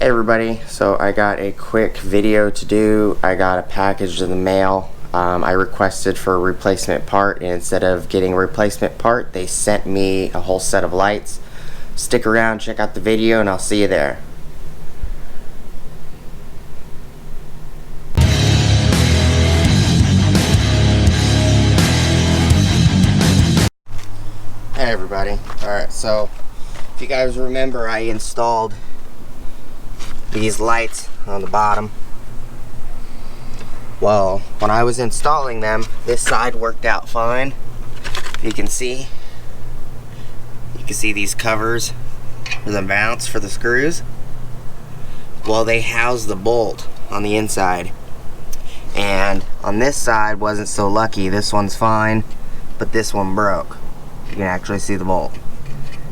Hey everybody, so I got a quick video to do. I got a package in the mail. I requested for a replacement part, and instead of getting a replacement part, they sent me a whole set of lights. Stick around, check out the video, and I'll see you there. Hey everybody, alright, so if you guys remember, I installed these lights on the bottom. Well, when I was installing them, this side worked out fine. You can see these covers for the mounts for the screws. Well, they house the bolt on the inside, and on this side wasn't so lucky. This one's fine, but this one broke. You can actually see the bolt.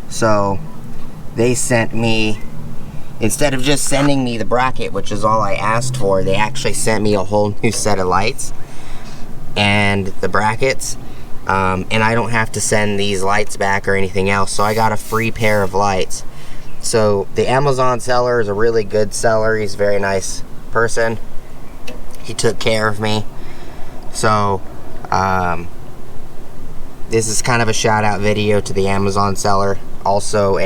So they sent me, instead of just sending me the bracket, which is all I asked for, they actually sent me a whole new set of lights and the brackets, and I don't have to send these lights back or anything else, so I got a free pair of lights. So the Amazon seller is a really good seller. He's a very nice person. He took care of me. So this is kind of a shout out video to the Amazon seller. Also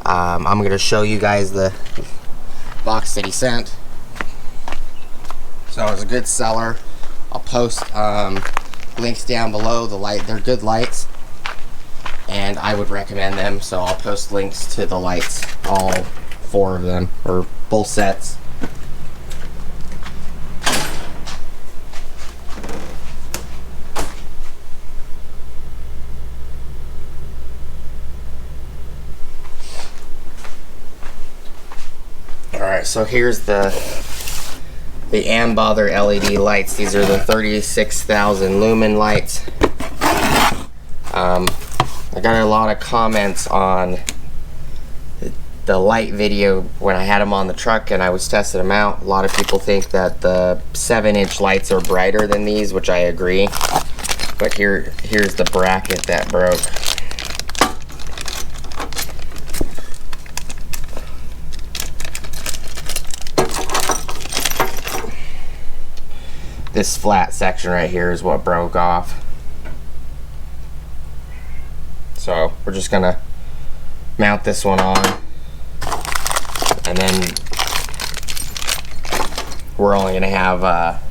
I'm going to show you guys the box that he sent. So it's a good seller. I'll post links down below. They're good lights, and I would recommend them. So I'll post links to the lights, all 4 of them, or both sets. Alright, so here's the Ambother LED lights. These are the 36,000 lumen lights. I got a lot of comments on the light video when I had them on the truck and I was testing them out. A lot of people think that the 7-inch lights are brighter than these, which I agree. But here's the bracket that broke. This flat section right here is what broke off. So we're just gonna mount this one on, and then we're only gonna have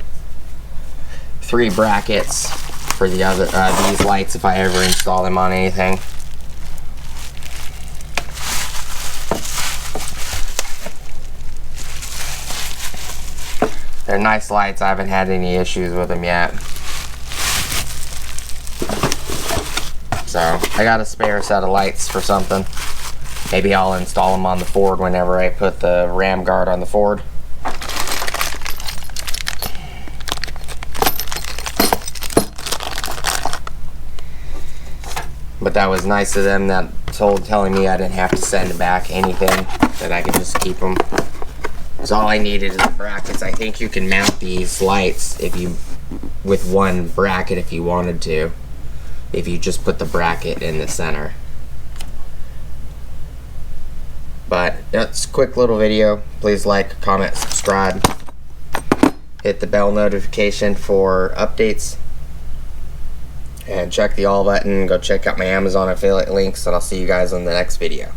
3 brackets for the other these lights if I ever install them on anything. They're nice lights. I haven't had any issues with them yet. So I got a spare set of lights for something. Maybe I'll install them on the Ford whenever I put the ram guard on the Ford. But that was nice of them, that telling me I didn't have to send back anything, that I could just keep them. So all I needed is the brackets. I think you can mount these lights with one bracket if you wanted to, if you just put the bracket in the center. But that's a quick little video. Please like, comment, subscribe. Hit the bell notification for updates. And check the all button. Go check out my Amazon affiliate links, and I'll see you guys on the next video.